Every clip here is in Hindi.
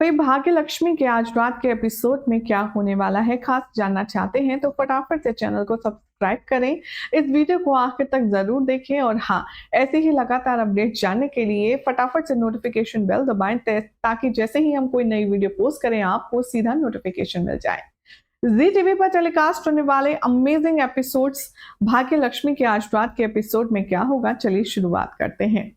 भाई भाग्य लक्ष्मी के आज रात के एपिसोड में क्या होने वाला है खास जानना चाहते हैं तो फटाफट से चैनल को सब्सक्राइब करें। इस वीडियो को आखिर तक जरूर देखें और हाँ, ऐसे ही लगातार अपडेट जानने के लिए फटाफट से नोटिफिकेशन बेल दबाएं ताकि जैसे ही हम कोई नई वीडियो पोस्ट करें आपको सीधा नोटिफिकेशन मिल जाए। जी टीवी पर टेलीकास्ट होने वाले अमेजिंग एपिसोड्स भाग्य लक्ष्मी के आज रात के एपिसोड में क्या होगा, चलिए शुरुआत करते हैं।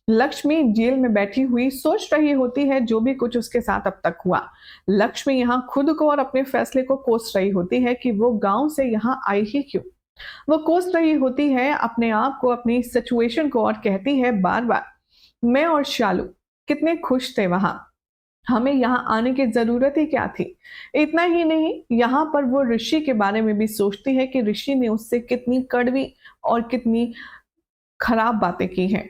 लक्ष्मी जेल में बैठी हुई सोच रही होती है जो भी कुछ उसके साथ अब तक हुआ। लक्ष्मी यहाँ खुद को और अपने फैसले को कोस रही होती है कि वो गांव से यहाँ आई ही क्यों। वो कोस रही होती है अपने आप को, अपनी सिचुएशन को, और कहती है बार बार, मैं और शालू कितने खुश थे वहां, हमें यहाँ आने की जरूरत ही क्या थी। इतना ही नहीं, यहाँ पर वो ऋषि के बारे में भी सोचती है कि ऋषि ने उससे कितनी कड़वी और कितनी खराब बातें की हैं।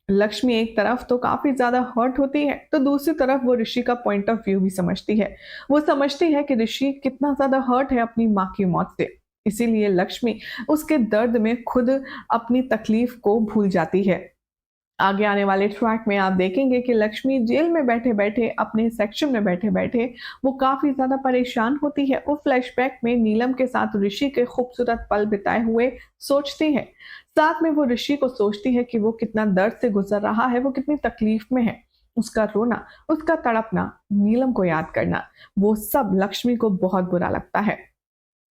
लक्ष्मी एक तरफ तो काफी ज्यादा हर्ट होती है तो दूसरी तरफ वो ऋषि का पॉइंट ऑफ व्यू भी समझती है। वो समझती है कि ऋषि कितना ज्यादा हर्ट है अपनी माँ की मौत से, इसीलिए लक्ष्मी उसके दर्द में खुद अपनी तकलीफ को भूल जाती है। आगे आने वाले ट्रैक में आप देखेंगे कि लक्ष्मी जेल में बैठे बैठे, अपने सेक्शन में बैठे बैठे वो काफी ज्यादा परेशान होती है। वो फ्लैशबैक में नीलम के साथ ऋषि के खूबसूरत पल बिताए हुए सोचती है। साथ में वो ऋषि को सोचती है कि वो कितना दर्द से गुजर रहा है, वो कितनी तकलीफ में है। उसका रोना, उसका तड़पना, नीलम को याद करना, वो सब लक्ष्मी को बहुत बुरा लगता है।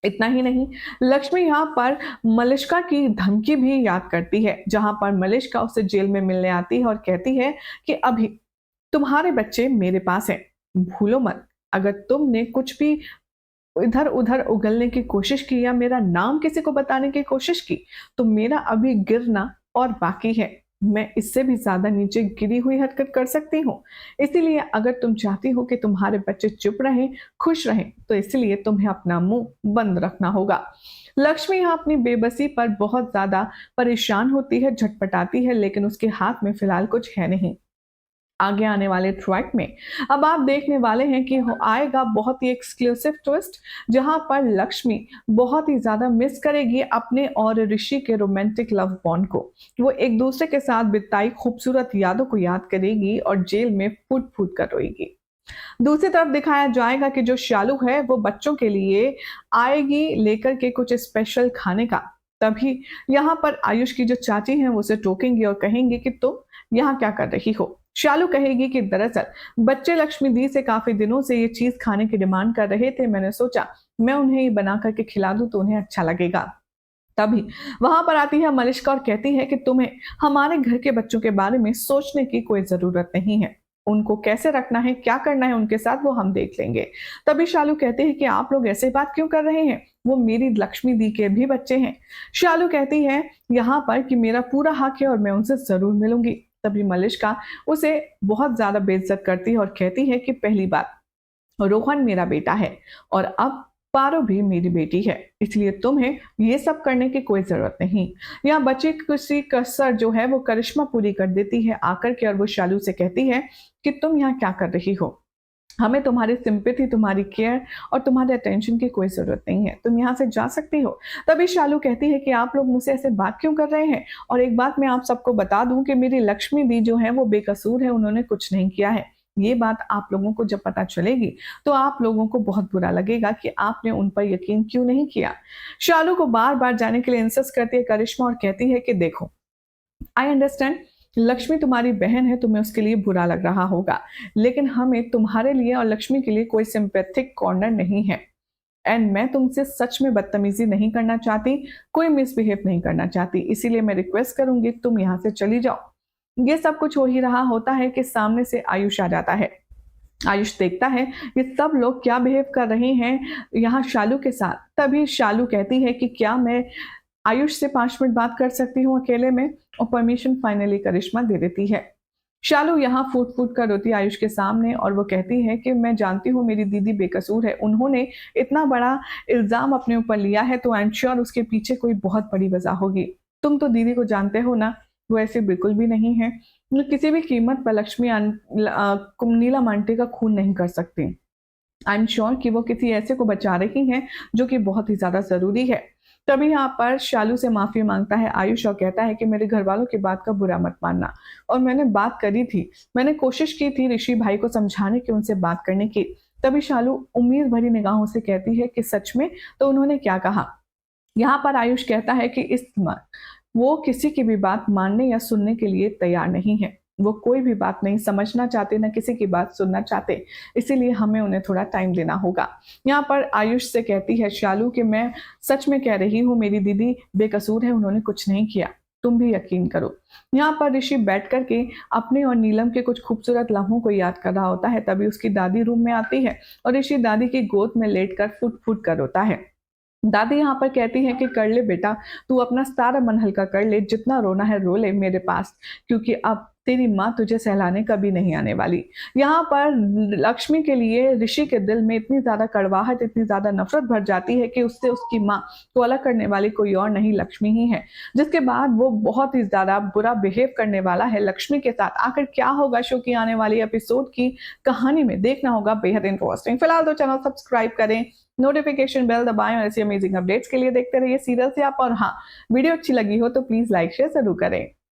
इतना ही नहीं, लक्ष्मी यहाँ पर मलिष्का की धमकी भी याद करती है, जहां पर मलिष्का उसे जेल में मिलने आती है और कहती है कि अभी तुम्हारे बच्चे मेरे पास हैं, भूलो मत, अगर तुमने कुछ भी इधर उधर उगलने की कोशिश की या मेरा नाम किसी को बताने की कोशिश की तो मेरा अभी गिरना और बाकी है। मैं इससे भी ज्यादा नीचे गिरी हुई हरकत कर सकती हूँ। इसीलिए अगर तुम चाहती हो कि तुम्हारे बच्चे चुप रहें, खुश रहें, तो इसलिए तुम्हें अपना मुंह बंद रखना होगा। लक्ष्मी यहाँ अपनी बेबसी पर बहुत ज्यादा परेशान होती है, झटपटाती है, लेकिन उसके हाथ में फिलहाल कुछ है नहीं। आगे आने वाले ट्रैक में अब आप देखने वाले हैं कि आएगा बहुत ही एक्सक्लूसिव ट्विस्ट, जहां पर लक्ष्मी बहुत ही ज्यादा मिस करेगी अपने और ऋषि के रोमांटिक लव बॉन्ड को। वो एक दूसरे के साथ बिताई खूबसूरत यादों को याद करेगी और जेल में फूट फूट कर रोएगी। दूसरी तरफ दिखाया जाएगा कि जो शालू है वो बच्चों के लिए आएगी लेकर के कुछ स्पेशल खाने का। तभी यहाँ पर आयुष की जो चाची हैं वो उसे टोकेंगी और कहेंगी कि तुम यहाँ क्या कर रही हो। शालू कहेगी कि दरअसल बच्चे लक्ष्मी दी से काफी दिनों से ये चीज खाने की डिमांड कर रहे थे, मैंने सोचा मैं उन्हें ये बना करके खिला दूं तो उन्हें अच्छा लगेगा। तभी वहां पर आती है मलिष्का और कहती है कि तुम्हें हमारे घर के बच्चों के बारे में सोचने की कोई जरूरत नहीं है, उनको कैसे रखना है, क्या करना है उनके साथ वो हम देख लेंगे। तभी शालू कहते हैं कि आप लोग ऐसे बात क्यों कर रहे हैं, वो मेरी लक्ष्मी दी के भी बच्चे हैं। शालू कहती है यहाँ पर कि मेरा पूरा हक है और मैं उनसे जरूर मिलूंगी। तभी मलिष्का उसे बहुत ज्यादा बेइज्जत करती है और कहती है कि पहली बात, रोहन मेरा बेटा है और अब पारो भी मेरी बेटी है, इसलिए तुम्हें ये सब करने की कोई जरूरत नहीं। यहाँ बची कुछ कसर जो है वो करिश्मा पूरी कर देती है आकर के, और वो शालू से कहती है कि तुम यहाँ क्या कर रही हो, हमें तुम्हारी सिंपैथी, तुम्हारी केयर और तुम्हारे अटेंशन की कोई जरूरत नहीं है, तुम यहाँ से जा सकती हो। तभी शालू कहती है कि आप लोग मुझसे ऐसे बात क्यों कर रहे हैं, और एक बात मैं आप सबको बता दूं कि मेरी लक्ष्मी दी जो है वो बेकसूर है, उन्होंने कुछ नहीं किया है। ये बात आप लोगों को जब पता चलेगी तो आप लोगों को बहुत बुरा लगेगा कि आपने उन पर यकीन क्यों नहीं किया। शालू को बार बार जाने के लिए इंसिस्ट करती है करिश्मा और कहती है कि देखो, आई अंडरस्टैंड, लक्ष्मी तुम्हारी बहन है, तुम्हें उसके लिए बुरा लग रहा होगा, लेकिन हमें तुम्हारे लिए और लक्ष्मी के लिए कोई सिंपैथिक कॉर्नर नहीं है। एंड मैं तुमसे सच में बदतमीजी नहीं करना चाहती, कोई मिसबिहेव नहीं करना चाहती, इसीलिए मैं रिक्वेस्ट करूंगी तुम यहाँ से चली जाओ। ये सब कुछ हो ही रहा होता है कि सामने से आयुष आ जाता है। आयुष देखता है ये सब लोग क्या बिहेव कर रहे हैं यहाँ शालू के साथ। तभी शालू कहती है कि क्या मैं आयुष से 5 मिनट बात कर सकती हूँ अकेले में, और परमिशन फाइनली करिश्मा दे देती है। शालू यहाँ फूट फूट कर रोती है आयुष के सामने और वो कहती है कि मैं जानती हूँ मेरी दीदी बेकसूर है, उन्होंने इतना बड़ा इल्जाम अपने ऊपर लिया है तो आई एम श्योर उसके पीछे कोई बहुत बड़ी वजह होगी। तुम तो दीदी को जानते हो ना, वो ऐसे बिल्कुल भी नहीं है, वो किसी भी कीमत पर लक्ष्मी नीलम आंटी का खून नहीं कर सकती। आई एम श्योर कि वो किसी ऐसे को बचा रही हैं जो कि बहुत ही ज्यादा जरूरी है। तभी यहाँ पर शालू से माफ़ी माँगता है आयुष और कहता है कि मेरे घरवालों की बात का बुरा मत मानना और मैंने बात करी थी। मैंने कोशिश की थी ऋषि भाई को समझाने की, उनसे बात करने की। तभी शालू उम्मीद भरी निगाहों से कहती है कि सच में? तो उन्होंने क्या कहा? यहाँ पर आयुष कहता है कि वो किसी की भी बात मानने या सुनने के लिए तैयार नहीं है। वो कोई भी बात नहीं समझना चाहते, ना किसी की बात सुनना चाहते। इसीलिए हमें उन्हें थोड़ा टाइम देना होगा। यहाँ पर आयुष से कहती है शालू कि मैं सच में कह रही हूँ, मेरी दीदी बेकसूर है, उन्होंने कुछ नहीं किया। तुम भी यकीन करो। यहाँ पर ऋषि बैठ कर के अपने और नीलम के कुछ खूबसूरत लम्हों को याद कर रहा होता है। तभी उसकी दादी रूम में आती है और ऋषि दादी की गोद में लेटकर फुट-फुट कर रोता है। दादी यहाँ पर कहती है कि कर ले बेटा, तू अपना सारा मन हल्का कर ले, जितना रोना है रो ले मेरे पास, क्योंकि अब तेरी माँ तुझे सहलाने कभी नहीं आने वाली। यहाँ पर लक्ष्मी के लिए ऋषि के दिल में इतनी ज़्यादा कड़वाहट, इतनी ज़्यादा नफ़रत भर जाती है कि उससे उसकी माँ को अलग करने वाली कोई और नहीं, लक्ष्मी ही है। जिसके बाद वो बहुत ही ज़्यादा बुरा बिहेव करने वाला है लक्ष्मी के साथ। आखिर क्या होगा शो की आने वाली एपिसोड की कहानी में, देखना होगा, बेहद इंटरेस्टिंग। फिलहाल तो चैनल सब्सक्राइब करें, नोटिफिकेशन बेल दबाएं और ऐसी अमेजिंग अपडेट्स के लिए देखते रहिए सीरियल से आप। और हाँ, वीडियो अच्छी लगी हो तो प्लीज लाइक शेयर जरूर करें।